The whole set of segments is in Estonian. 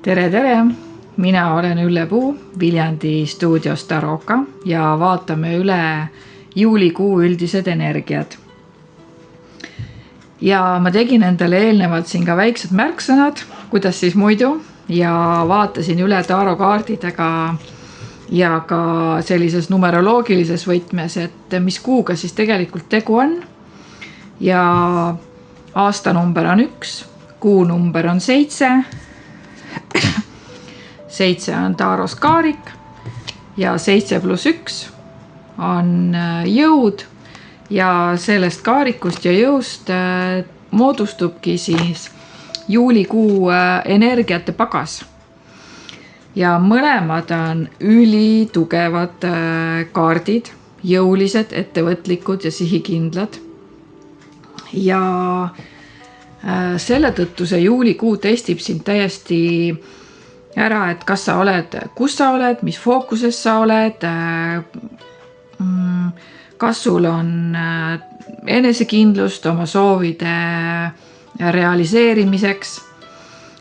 Tere, tere! Mina olen Ülle Puu Viljandi stuudios Taroka ja vaatame üle juulikuu üldised energiad. Ja ma tegin endale eelnevalt siin ka väiksed märksõnad, kuidas siis muidu, ja vaatasin üle tarokaardidega ja ka sellises numeroloogilises võtmes, et mis kuuga siis tegelikult tegu on. Ja aastanumber on 1, kuunumber on 7. 7 on Taros kaarik ja 7 + 1 on jõud ja sellest kaarikust ja jõust moodustubki siis juulikuu energiate pagas. Ja mõlemad on ülitugevad kaardid, jõulised, ettevõtlikud ja sihikindlad. Ja selle tõttu see juulikuu testib sind täiesti ära, et kas sa oled, kus sa oled, mis fookuses sa oled, kas sul on enesekindlust oma soovide realiseerimiseks.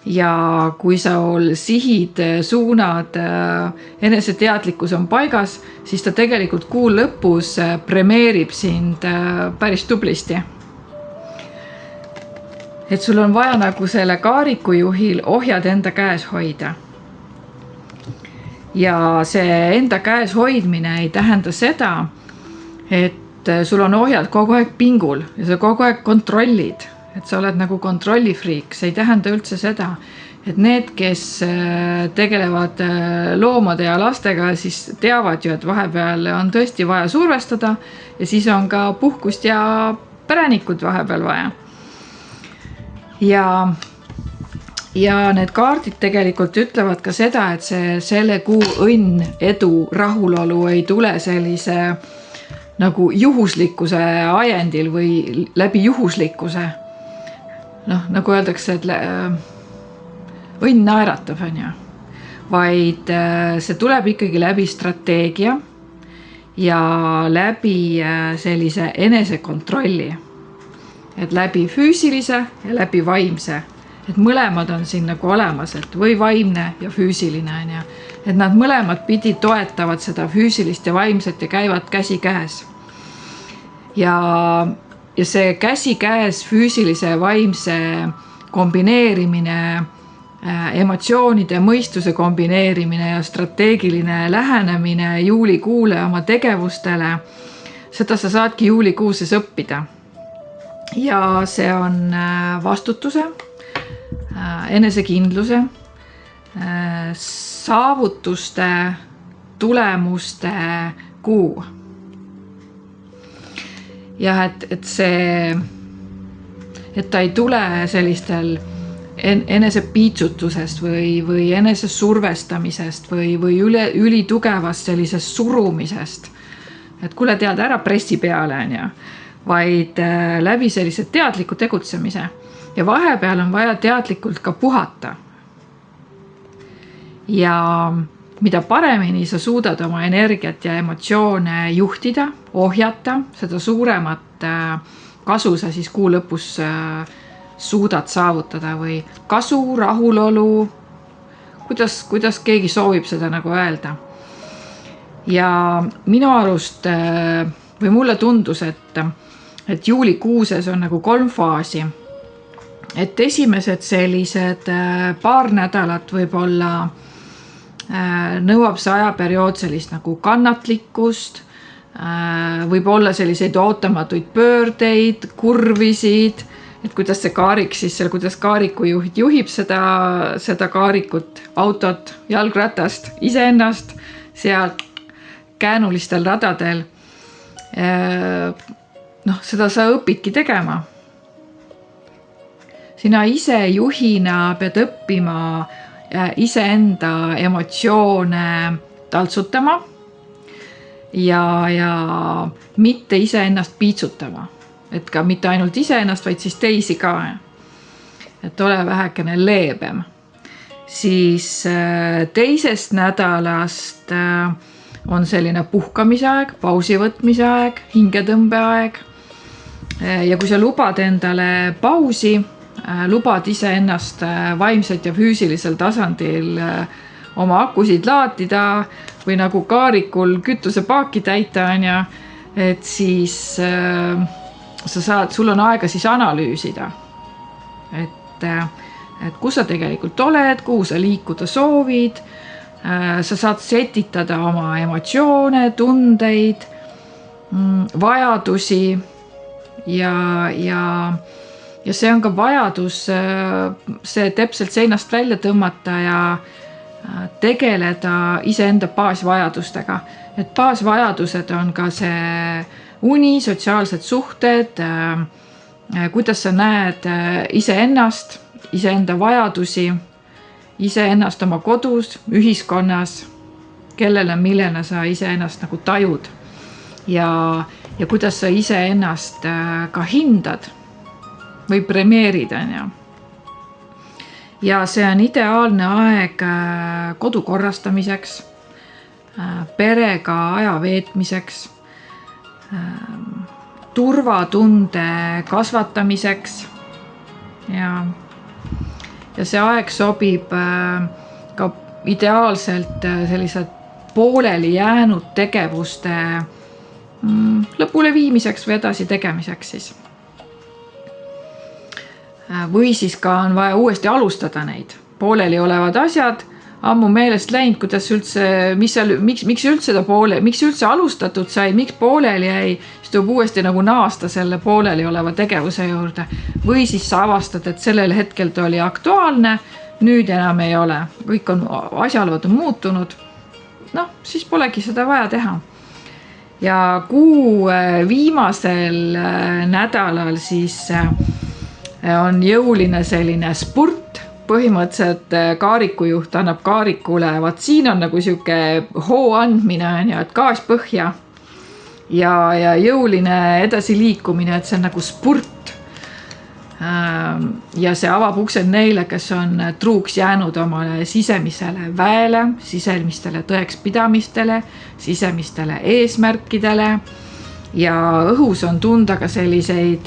Ja kui sa sihid, suunad, eneseteadlikkus on paigas, siis ta tegelikult kuu lõpus premeerib sind päris tublisti. Et sul on vaja nagu selle kaarikujuhil ohjad enda käes hoida. Ja see enda käes hoidmine ei tähenda seda, et sul on ohjad kogu aeg pingul ja sa kogu aeg kontrollid, et sa oled nagu kontrollifriik. See ei tähenda üldse seda, et need, kes tegelevad loomade ja lastega, siis teavad ju, et vahepeal on tõesti vaja survestada ja siis on ka puhkust ja päranikud vahepeal vaja. Ja need kaardid tegelikult ütlevad ka seda, et selle kuu õnn, edu, rahulolu ei tule sellise nagu juhuslikkuse ajendil või läbi juhuslikkuse. Nagu öeldakse, et õnn naeratab, on ju. Vaid see tuleb ikkagi läbi strateegia ja läbi sellise enesekontrolli. Et läbi füüsilise ja läbi vaimse. Et mõlemad on siin nagu olemas, et või vaimne ja füüsiline on ja. Et nad mõlemad pidi toetavad seda füüsilist ja vaimset ja käivad käsi käes. Ja see käsi käes füüsilise ja vaimse kombineerimine, emotsioonide, mõistuse kombineerimine ja strateegiline lähenemine juulikuule oma tegevustele, seda sa saadki juulikuuses õppida. Ja see on vastutuse, enesekindluse, saavutuste, tulemuste kuu. Ja et ta ei tule sellistel enesepiitsutusest või enesesurvestamisest või ülitugevast sellisest surumisest. Et kuule tead ära pressi peale, on ja. Vaid läbi sellise teadliku tegutsemise. Ja vahepeal on vaja teadlikult ka puhata. Ja mida paremini sa suudad oma energiat ja emotsioone juhtida, ohjata, seda suuremat kasu sa siis kuu lõpus suudad saavutada või kasu, rahulolu, kuidas keegi soovib seda nagu öelda. Ja minu arust või mulle tundus, et juulikuuses on nagu 3 faasi. Et esimesed sellised paar nädalat võib-olla nõuab see ajaperiood sellist nagu kannatlikkust, võib olla selliseid ootamatuid pöördeid, kurvisid, et kuidas see kaarik siis, kuidas kaarikujuhid juhib seda kaarikut, autot, jalgratast, iseennast seal käänulistel radadel. Seda sa õpidki tegema. Sina ise juhina pead õppima iseenda emotsioone taltsutama ja mitte iseennast piitsutama. Et ka mitte ainult iseennast, vaid siis teisi ka. Et ole vähekene leebem. Siis teisest nädalast on selline puhkamise aeg, pausi võtmise aeg, hingetõmbe aeg. Ja kui sa lubad endale pausi, lubad iseennast vaimselt ja füüsilisel tasandil oma akusid laatida või nagu kaarikul kütusepaaki täita, et siis sul on aega siis analüüsida, et kus sa tegelikult oled, kuhu sa liikuda soovid, sa saad setitada oma emotsioone, tundeid, vajadusi ja see on ka vajadus see täpselt seinast välja tõmmata ja tegeleda iseenda baasvajadustega. Et baasvajadused on ka see uni, sotsiaalsed suhted, kuidas sa näed iseennast, iseenda vajadusi, iseennast oma kodus, ühiskonnas, kellele, millena sa iseennast nagu tajud ja kuidas sa iseennast ka hindad või premeerid, ja see on ideaalne aeg kodu korrastamiseks, perega aja veetmiseks, turvatunde kasvatamiseks ja see aeg sobib ka ideaalselt sellised pooleli jäänud tegevuste lõpule viimiseks või edasi tegemiseks siis. Või siis ka on vaja uuesti alustada neid. Pooleli olevad asjad, ammu meelest läinud, kuidas üldse, miks üldse alustatud sai, miks pooleli jäi, siis tuleb uuesti nagu naasta selle pooleli oleva tegevuse juurde. Või siis sa avastad, et sellel hetkel ta oli aktuaalne, nüüd enam ei ole. Kõik on asjaolud on muutunud. Siis polegi seda vaja teha. Ja kuu viimasel nädalal siis on jõuline selline spurt, põhimõtteliselt kaarikujuht annab kaarikule, vaat siin on nagu siuke hoo andmine, et gaas põhja ja jõuline edasiliikumine, et see on nagu spurt. Ja see avab uksed neile, kes on truuks jäänud omale sisemisele väele, sisemistele tõekspidamistele, sisemistele eesmärkidele ja õhus on tunda ka selliseid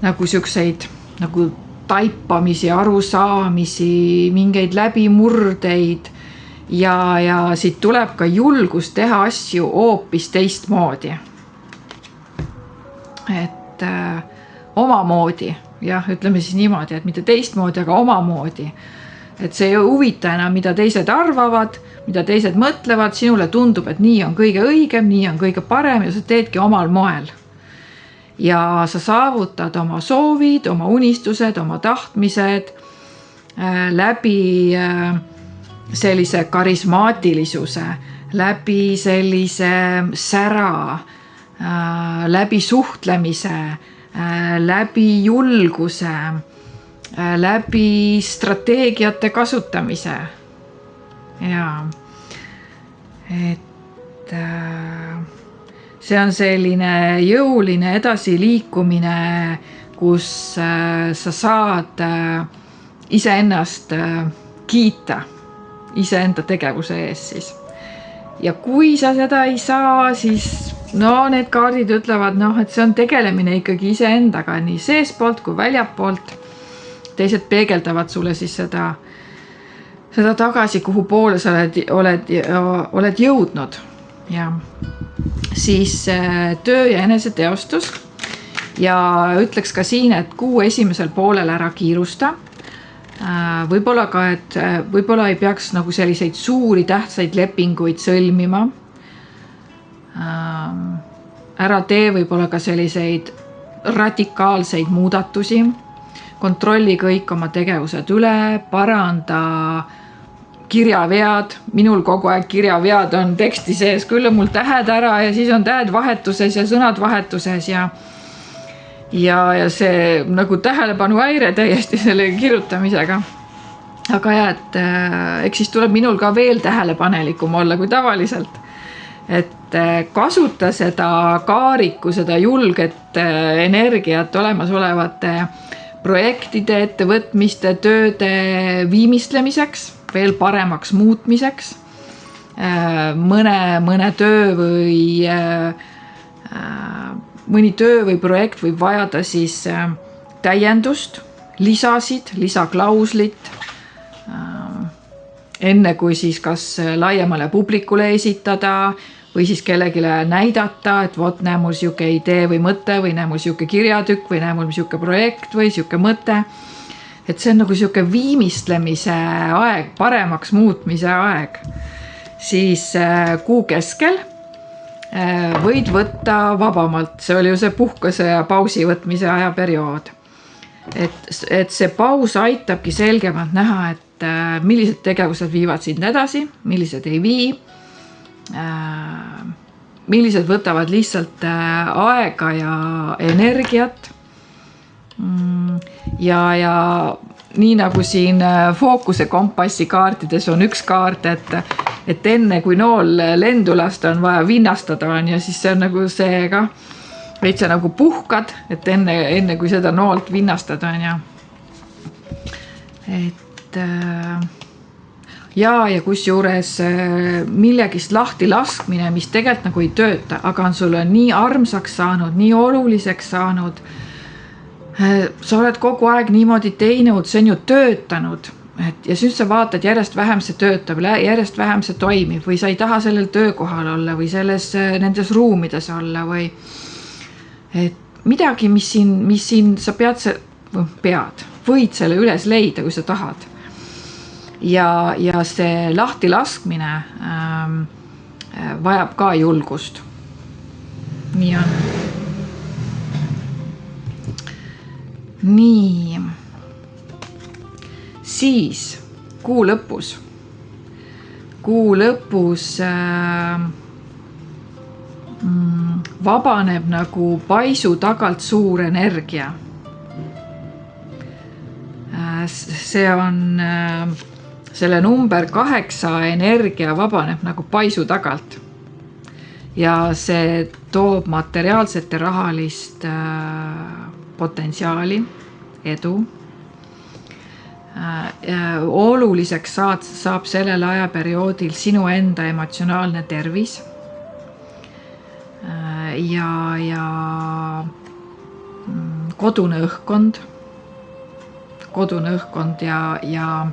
nagu siukseid nagu taipamisi, arusaamisi, mingeid läbimurdeid ja siit tuleb ka julgus teha asju hoopis teistmoodi. Et omamoodi, ütleme siis niimoodi, et mitte teistmoodi, aga omamoodi. Et see ei huvita enam, mida teised arvavad, mida teised mõtlevad, sinule tundub, et nii on kõige õigem, nii on kõige parem ja sa teedki omal moel. Ja sa saavutad oma soovid, oma unistused, oma tahtmised läbi sellise karismaatilisuse, läbi sellise sära, läbi suhtlemise, läbi julguse, läbi strateegiate kasutamise. Ja et see on selline jõuline edasiliikumine, kus sa saad iseennast kiita iseenda tegevuse ees siis. Ja kui sa seda ei saa, siis need kaardid ütlevad, et see on tegelemine ikkagi iseendaga nii seespoolt kui väljapoolt. Teised peegeldavad sulle siis seda tagasi, kuhu poole sa oled jõudnud. Ja siis töö ja eneseteostus ja ütleks ka siin, et kuu esimesel poolel ära kiirusta. Võib-olla ka, et võib-olla ei peaks nagu selliseid suuri tähtsaid lepinguid sõlmima. Ära tee võib-olla ka selliseid radikaalseid muudatusi. Kontrolli kõik oma tegevused üle, paranda kirjavead, minul kogu aeg kirjavead on teksti sees, küll on mul tähed ära ja siis on tähed vahetuses ja sõnad vahetuses ja see nagu tähelepanu häire täiesti selle kirjutamisega. Aga et eks siis tuleb minul ka veel tähelepanelikum olla kui tavaliselt. Et kasuta seda kaariku, seda julget energiat olemasolevate projektide, ettevõtmiste, tööde viimistlemiseks, veel paremaks muutmiseks, mõne töö või mõni töö või projekt võib vajada siis täiendust, lisasid, lisaklauslit, enne kui siis kas laiemale publikule esitada või siis kellegile näidata, et vot näe mul siuke idee või mõte või näe mul siuke kirjatükk või näe mul siuke projekt või siuke mõte. Et see on nagu siuke viimistlemise aeg, paremaks muutmise aeg. Siis kuu keskel võid võtta vabamalt, see oli ju see puhkuse ja pausi võtmise ajaperiood. Et see paus aitabki selgemalt näha, et millised tegevused viivad sind edasi, millised ei vii, millised võtavad lihtsalt aega ja energiat. Ja nii nagu siin fookuse kompassi kaartides on üks kaart, et enne kui nool lendu lasta on vaja vinnastada on ja siis see on nagu see ka, et sa nagu puhkad, et enne kui seda noolt vinnastada on ja ja kus juures millegist lahti laskmine, mis tegelikult nagu ei tööta, aga on sulle nii armsaks saanud, nii oluliseks saanud. Sa oled kogu aeg niimoodi teinud, see on ju töötanud. Ja siis sa vaatad, järjest vähem see töötab, järjest vähem see toimib või sa ei taha sellel töökohal olla või nendes ruumides olla või et midagi, mis siin sa võid selle üles leida, kui sa tahad. Ja see lahti laskmine vajab ka julgust. Nii on. Nii. Siis kuu lõpus vabaneb nagu paisu tagalt suur energia. See on selle number 8 energia vabaneb nagu paisu tagalt. Ja see toob materiaalset ja rahalist potentsiaali, edu. Oluliseks saab sellel ajaperioodil sinu enda emotsionaalne tervis ja kodune õhkkond ja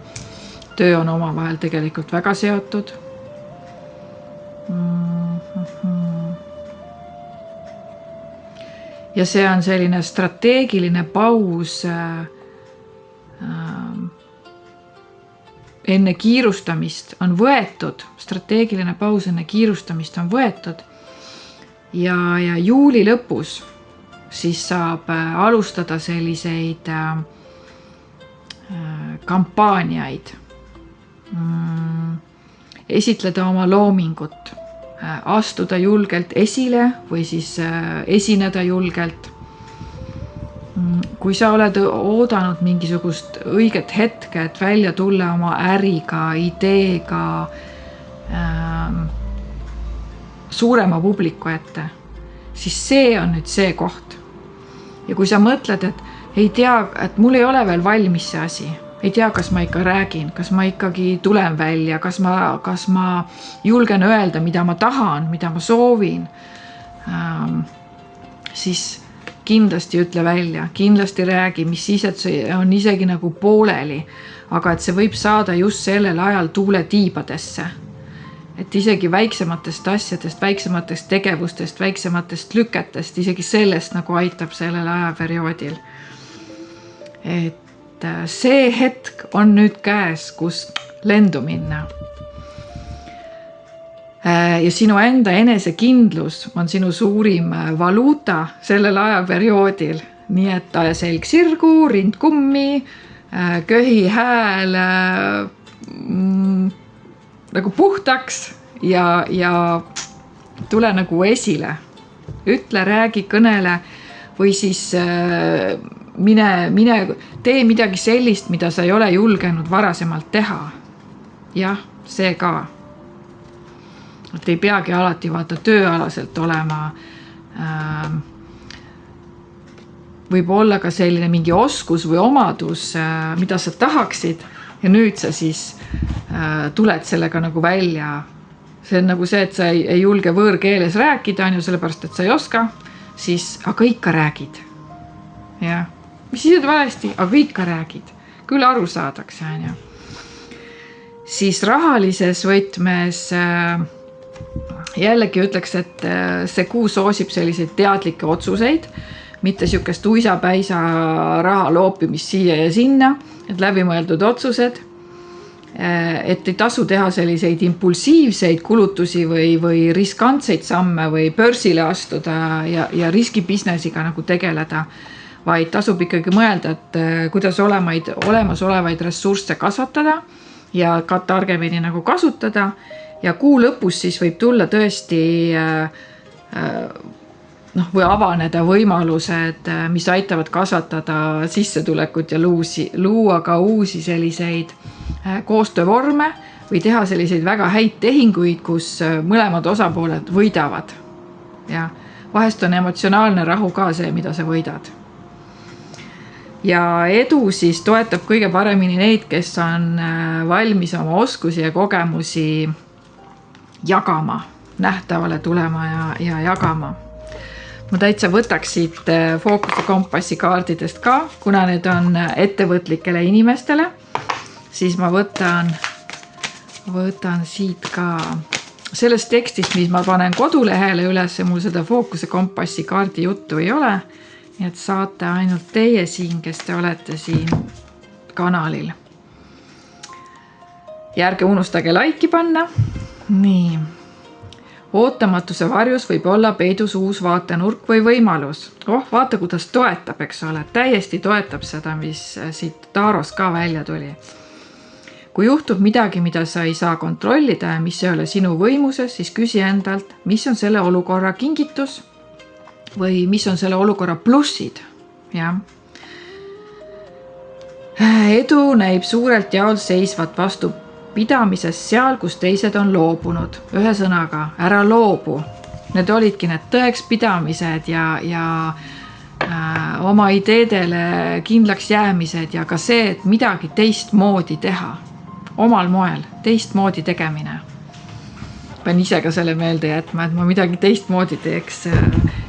töö on omavahel tegelikult väga seotud. Ja see on selline strateegiline paus enne kiirustamist on võetud, strateegiline paus enne kiirustamist on võetud ja juuli lõpus siis saab alustada selliseid kampaaniaid, esitleda oma loomingut, astuda julgelt esile või siis esineda julgelt. Kui sa oled oodanud mingisugust õiget hetke, et välja tulla oma äriga, ideega suurema publiku ette, siis see on nüüd see koht. Ja kui sa mõtled, et ei tea, et mul ei ole veel valmis see asi, ei tea, kas ma ikka räägin, kas ma ikkagi tulen välja, kas ma julgen öelda, mida ma tahan, mida ma soovin, siis kindlasti ütle välja, kindlasti räägi, mis siis, et see on isegi nagu pooleli, aga et see võib saada just sellel ajal tuule tiibadesse. Et isegi väiksematest asjadest, väiksematest tegevustest, väiksematest lüketest, isegi sellest nagu aitab sellel ajaperioodil. Et see hetk on nüüd käes, kus lendu minna. Ja sinu enda enesekindlus on sinu suurim valuuta sellel ajaperioodil. Nii et selg sirgu, rind kummi, köhi hääl nagu puhtaks ja tule nagu esile. Ütle, räägi, kõnele või siis mine, tee midagi sellist, mida sa ei ole julgenud varasemalt teha. Jah, see ka. Et ei peagi alati vaata tööalaselt olema. Võib olla ka selline mingi oskus või omadus, mida sa tahaksid ja nüüd sa siis tuled sellega nagu välja. See on nagu see, et sa ei julge võõrkeeles rääkida, on ju sellepärast, et sa ei oska, siis aga ikka räägid. Ja. mis siis on valesti, aga ikka räägid, küll aru saadakse, on ju. Siis rahalises võtmes jällegi ütleks, et see kuu soosib selliseid teadlikke otsuseid, mitte sihukest uisapäisa raha loopimist siia ja sinna, et läbimõeldud otsused, et ei tasu teha selliseid impulsiivseid kulutusi või riskantseid samme või börsile astuda ja riskibusinessiga nagu tegeleda, vaid tasub ikkagi mõelda, et kuidas olemasolevaid ressursse kasvatada ja ka targemini nagu kasutada. Ja kuu lõpus siis võib tulla tõesti või avaneda võimalused, mis aitavad kasvatada sissetulekut ja luua ka uusi selliseid koostöövorme või teha selliseid väga häid tehinguid, kus mõlemad osapooled võidavad. Ja vahest on emotsionaalne rahu ka see, mida sa võidad. Ja edu siis toetab kõige paremini neid, kes on valmis oma oskusi ja kogemusi jagama, nähtavale tulema ja jagama. Ma täitsa võtaks siit fookuse kompassi kaardidest ka, kuna need on ettevõtlikele inimestele, siis ma võtan siit ka sellest tekstist, mis ma panen kodulehele üles, mul seda fookuse kompassi kaardi juttu ei ole, nii et saate ainult teie siin, kes te olete siin kanalil. Ja ärge unustage laiki panna. Nii, ootamatuse varjus võib olla peidus uus vaatenurk või võimalus. Vaata, kuidas toetab, eks ole, täiesti toetab seda, mis siit Taros ka välja tuli. Kui juhtub midagi, mida sa ei saa kontrollida ja mis ei ole sinu võimuses, siis küsi endalt, mis on selle olukorra kingitus või mis on selle olukorra plussid. Ja. Edu näib suurelt jaolt seisvat vastu pidamises seal, kus teised on loobunud. Ühe sõnaga, ära loobu. Need olidki need tõekspidamised ja oma ideedele kindlaks jäämised ja ka see, et midagi teistmoodi teha. Omal moel, teistmoodi tegemine. Pean ise ka selle meelde jätma, et ma midagi teistmoodi teeks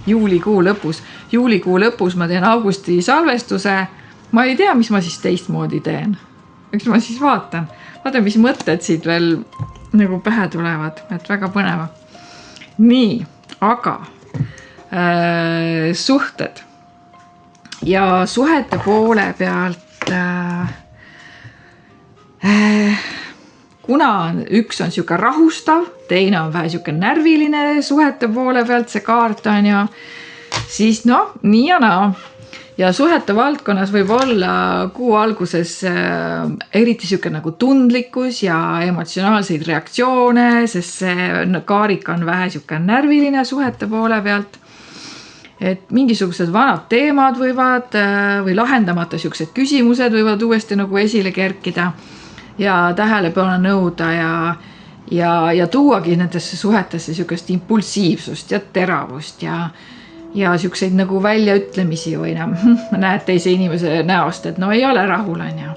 juulikuu lõpus. Juulikuu lõpus ma teen augusti salvestuse. Ma ei tea, mis ma siis teistmoodi teen. Eks ma siis vaatan, mis mõtted siit veel nagu pähe tulevad, et väga põneva. Nii, aga suhted ja suhete poole pealt, kuna üks on siuke rahustav, teine on vähe siuke närviline suhete poole pealt, see kaart on ja siis nii ja naa. Ja suhete valdkonnas võib olla kuu alguses eriti siuke nagu tundlikkus ja emotsionaalseid reaktsioone, sest see kaarika on vähe siuke närviline suhete poole pealt. Et mingisugused vanad teemad võivad või lahendamata siuksed küsimused võivad uuesti nagu esile kerkida ja tähelepanu nõuda ja tuuagi nendesse suhetesse siukest impulsiivsust ja teravust ja siukseid nagu väljaütlemisi või näed teise inimese näost, et ei ole rahul, on ju.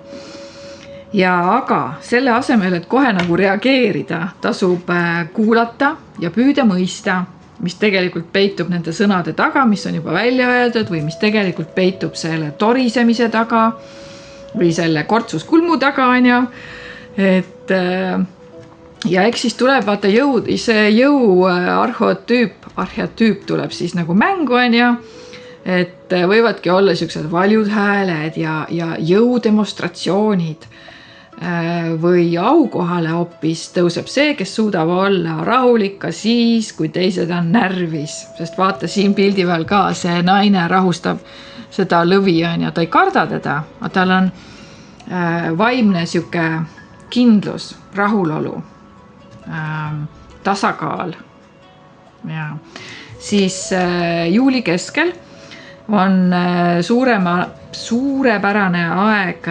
Ja aga selle asemel, et kohe nagu reageerida, tasub kuulata ja püüda mõista, mis tegelikult peitub nende sõnade taga, mis on juba välja öeldud või mis tegelikult peitub selle torisemise taga või selle kortsuskulmu taga, on ju. Et ja eks siis tuleb vaata see jõu arheotüüp tuleb siis nagu mängu, on ju, et võivadki olla siuksed valjud hääled ja jõudemonstratsioonid või aukohale hoopis tõuseb see, kes suudab olla rahulik ka siis, kui teised on närvis, sest vaata siin pildi peal ka see naine rahustab seda lõvi, on ju, ta ei karda teda, tal on vaimne siuke kindlus, rahulolu, tasakaal. Ja siis juuli keskel on suurepärane aeg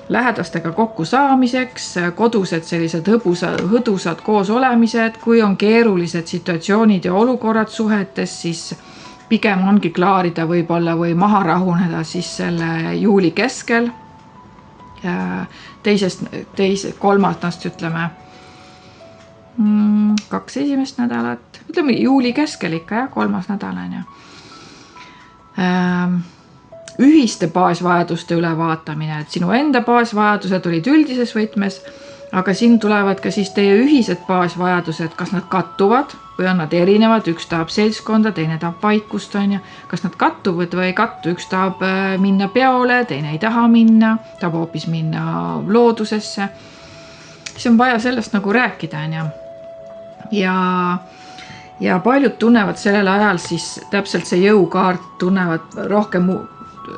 lähedastega kokku saamiseks, kodused sellised hõdusad koos olemised, kui on keerulised situatsioonid ja olukorrad suhetes, siis pigem ongi klaarida võib-olla või maha rahuneda siis selle juuli keskel. Kolmandast ütleme 2 esimest nädalat, ütleme juuli keskel ikka, 3. nädal on ju. ühiste baasvajaduste ülevaatamine, et sinu enda baasvajadused olid üldises võtmes, aga siin tulevad ka siis teie ühised baasvajadused, kas nad kattuvad või on nad erinevad, üks tahab seltskonda, teine tahab vaikust, on ju, kas nad kattuvad või ei kattu, üks tahab minna peole, teine ei taha minna, tahab hoopis minna loodusesse. Siis on vaja sellest nagu rääkida, on ju. Ja paljud tunnevad sellel ajal siis täpselt see jõukaart, tunnevad rohkem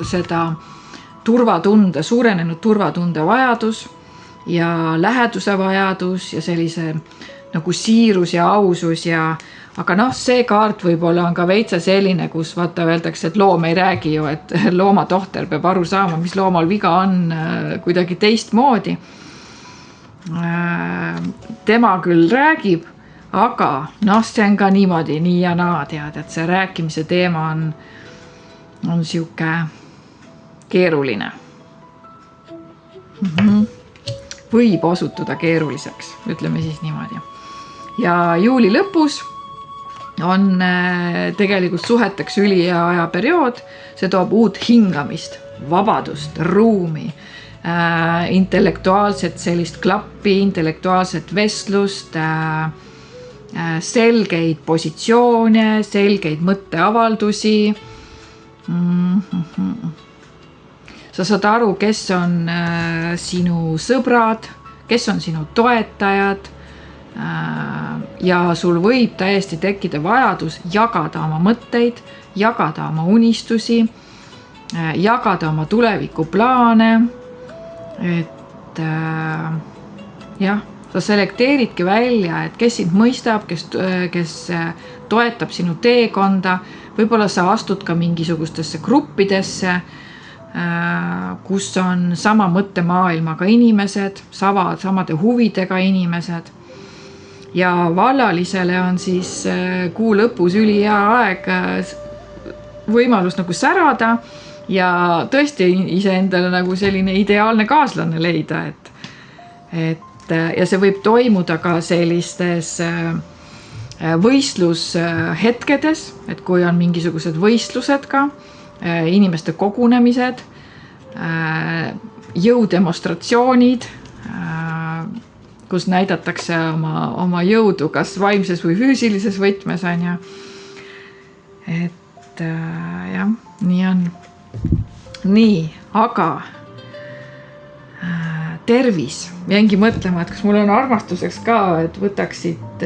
seda turvatunde, suurenenud turvatunde vajadus ja läheduse vajadus ja sellise nagu siirus ja ausus ja aga noh, see kaart võib-olla on ka veitsa selline, kus vaata öeldakse, et loom ei räägi ju, et loomatohter peab aru saama, mis loomal viga on kuidagi teistmoodi. Tema küll räägib, aga noh, see on ka niimoodi, nii ja naa tead, et see rääkimise teema on siuke keeruline. Võib osutuda keeruliseks, ütleme siis niimoodi. Ja juuli lõpus on tegelikult suheteks ülihea ajaperiood, see toob uut hingamist, vabadust, ruumi, intellektuaalset sellist klappi, intellektuaalset vestlust, selgeid positsioone, selgeid mõtteavaldusi. Sa saad aru, kes on sinu sõbrad, kes on sinu toetajad ja sul võib täiesti tekkida vajadus jagada oma mõtteid, jagada oma unistusi, jagada oma tulevikuplaane, et jah, sa selekteeridki välja, et kes sind mõistab, kes toetab sinu teekonda, võib-olla sa astud ka mingisugustesse gruppidesse, kus on sama mõttemaailmaga inimesed, samade huvidega inimesed. Ja vallalisele on siis kuu lõpus ülihea aeg võimalus nagu särada ja tõesti iseendale nagu selline ideaalne kaaslane leida, ja see võib toimuda ka sellistes võistlushetkedes, et kui on mingisugused võistlused ka, inimeste kogunemised, jõudemonstratsioonid, kus näidatakse oma jõudu kas vaimses või füüsilises võtmes, on ju. Et jah, nii on. Nii, aga tervis. Jäingi mõtlema, et kas mul on armastuseks ka, et võtaksid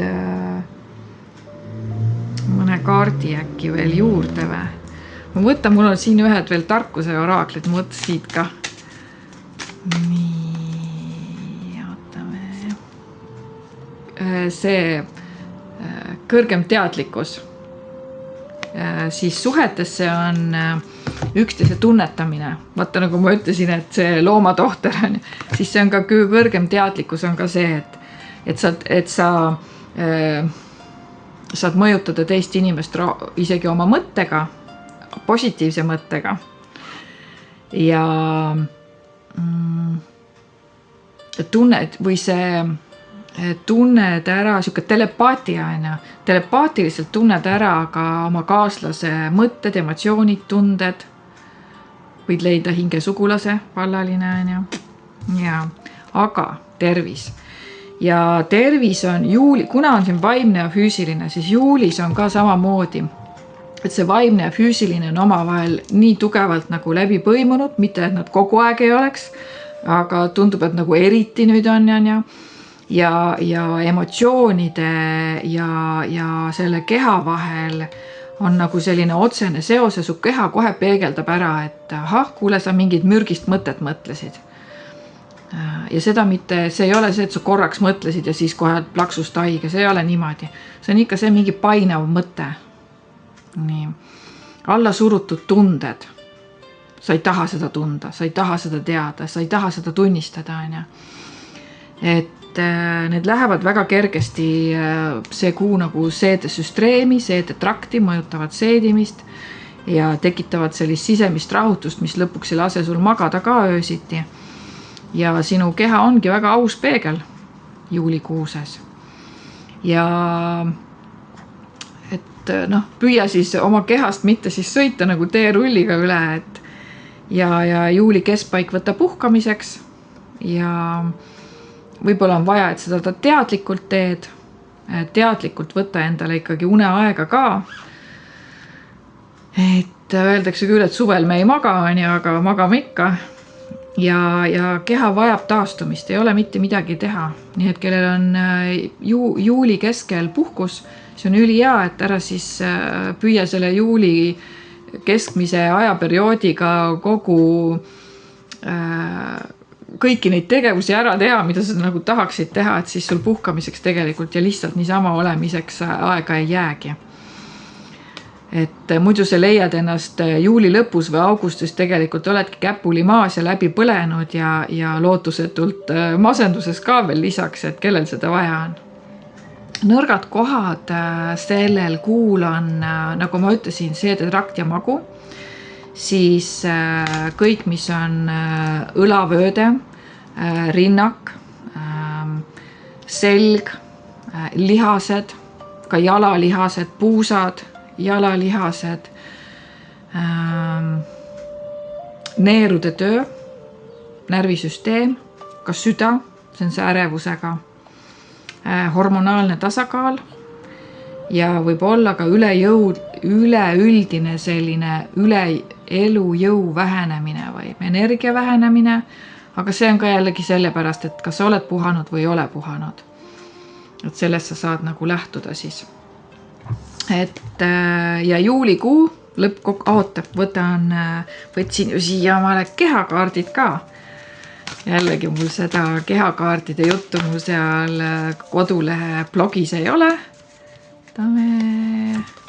mõne kaardi äkki veel juurde või? Ma võtan, mul on siin ühed veel tarkuse oraaklid, ma võtan siit ka. Nii, ootame. See kõrgem teadlikkus. Siis suhetesse on üksteise tunnetamine. Vaata, nagu ma ütlesin, et see loomatohter on, siis see on ka kõrgem teadlikkus on ka see, et sa saad mõjutada teist inimest isegi oma mõttega, positiivse mõttega ja tunned või see tunned ära siuke telepaatia, telepaatiliselt tunned ära ka oma kaaslase mõtted, emotsioonid, tunded. Võid leida hingesugulase, vallaline on ja, aga tervis. Ja tervis on juuli, kuna on siin vaimne ja füüsiline, siis juulis on ka samamoodi, et see vaimne ja füüsiline on omavahel nii tugevalt nagu läbi põimunud, mitte et nad kogu aeg ei oleks, aga tundub, et nagu eriti nüüd on ja emotsioonide ja selle keha vahel on nagu selline otsene seos ja su keha kohe peegeldab ära, et kuule, sa mingid mürgist mõtet mõtlesid. Ja seda mitte, see ei ole see, et sa korraks mõtlesid ja siis kohe plaksust haige, see ei ole niimoodi. See on ikka see mingi painav mõte. Nii. Alla surutud tunded. Sa ei taha seda tunda, sa ei taha seda teada, sa ei taha seda tunnistada. Et need lähevad väga kergesti see kuu nagu seedesüsteemi, seedetrakti, mõjutavad seedimist ja tekitavad sellist sisemist rahutust, mis lõpuks ei lase sul magada ka öösiti. Ja sinu keha ongi väga aus peegel juulikuuses. Ja püüa siis oma kehast mitte siis sõita nagu teerulliga üle, ja juuli keskpaik võtta puhkamiseks ja võib-olla on vaja, et seda teadlikult teed, teadlikult võtta endale ikkagi uneaega ka. Et öeldakse küll, et suvel me ei maga, aga magame ikka ja keha vajab taastumist, ei ole mitte midagi teha. Nii et kellel on juuli keskel puhkus, see on ülihea, et ära siis püüa selle juuli keskmise ajaperioodiga kogu kõiki neid tegevusi ära teha, mida sa nagu tahaksid teha, et siis sul puhkamiseks tegelikult ja lihtsalt niisama olemiseks aega ei jäägi. Et muidu sa leiad ennast juuli lõpus või augustis tegelikult oledki käpuli maas ja läbi põlenud ja lootusetult masenduses ka veel lisaks, et kellel seda vaja on. Nõrgad kohad sellel kuul on, nagu ma ütlesin, seedetrakt ja magu, siis kõik, mis on õlavööde, rinnak, selg, lihased, ka jalalihased, puusad, jalalihased, neerude töö, närvisüsteem, ka süda, see on see ärevusega, hormonaalne tasakaal ja võib olla ka üleüldine selline elujõu vähenemine või energia vähenemine, aga see on ka jällegi sellepärast, et kas sa oled puhanud või ei ole puhanud. Et sellest sa saad nagu lähtuda siis. Et ja juulikuu võtsin ju siia omale kehakaardid ka. Jällegi mul seda kehakaardide juttu mul seal kodulehe blogis ei ole.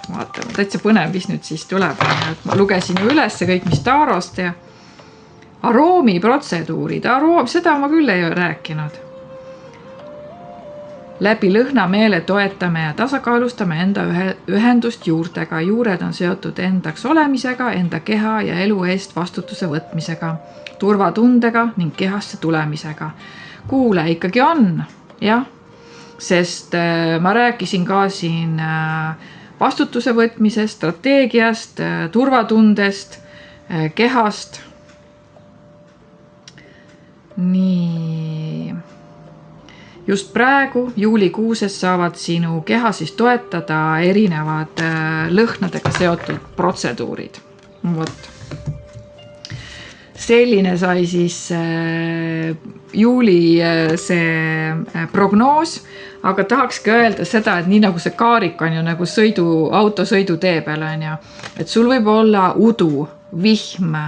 Vaatame, täitsa põnev, mis nüüd siis tuleb. Ma lugesin ju üles kõik, mis Tarost ja aroomi protseduurid. Seda ma küll ei rääkinud. Läbi lõhnameele toetame ja tasakaalustame enda ühendust juurtega. Juured on seotud endaks olemisega, enda keha ja elu eest vastutuse võtmisega, turvatundega ning kehasse tulemisega. Kuule, ikkagi on, jah, sest ma rääkisin ka siin vastutuse võtmisest, strateegiast, turvatundest, kehast. Nii. Just praegu juulikuuses saavad sinu keha siis toetada erinevad lõhnadega seotud protseduurid. Võt. Selline sai siis juuli see prognoos, aga tahakski öelda seda, et nii nagu see kaarik on ju nagu autosõidu tee peal on ju, et sul võib olla udu, vihm,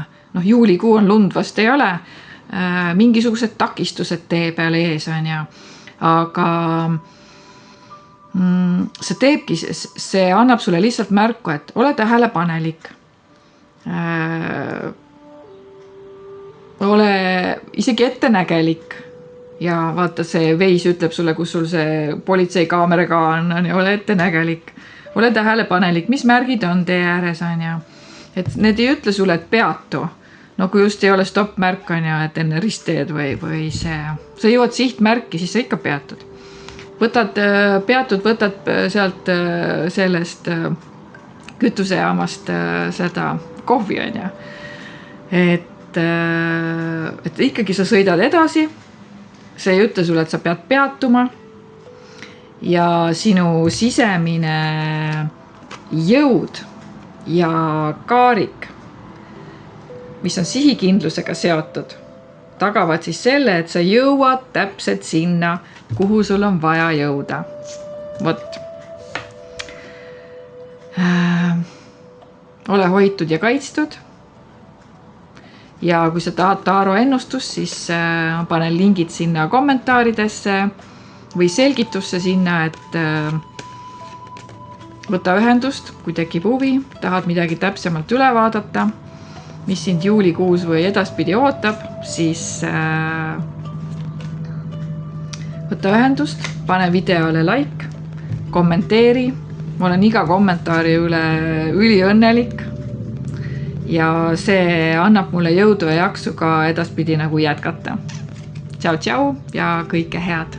juulikuu on lund vast ei ole, mingisugused takistused tee peal ees on ju. Aga see teebki, see annab sulle lihtsalt märku, et ole tähelepanelik. Ole isegi ettenägelik ja vaata see veis ütleb sulle, kus sul see politseikaameraga on ja ole ettenägelik. Ole tähelepanelik, mis märgid on tee ääres on ja et need ei ütle sulle, et peatu. No kui just ei ole stopp-märk on ju, et enne ristteed või see. Sa jõuad sihtmärki, siis sa ikka peatud. Võtad sealt sellest kütusejaamast seda kohvi on ju. Et ikkagi sa sõidad edasi. See ei ütle sulle, et sa pead peatuma. Ja sinu sisemine jõud ja kaarik, mis on sihikindlusega seotud, tagavad siis selle, et sa jõuad täpselt sinna, kuhu sul on vaja jõuda. Võt. Ole hoitud ja kaitstud. Ja kui sa tahad Taro ennustust, siis panen lingid sinna kommentaaridesse või selgitusse sinna, et võta ühendust, kui tekib huvi, tahad midagi täpsemalt üle vaadata, mis sind juulikuus või edaspidi ootab, siis võta ühendust, pane videole like, kommenteeri. Ma olen iga kommentaari üle üliõnnelik ja see annab mulle jõudu ja jaksu ka edaspidi nagu jätkata. Tšau, tšau ja kõike head!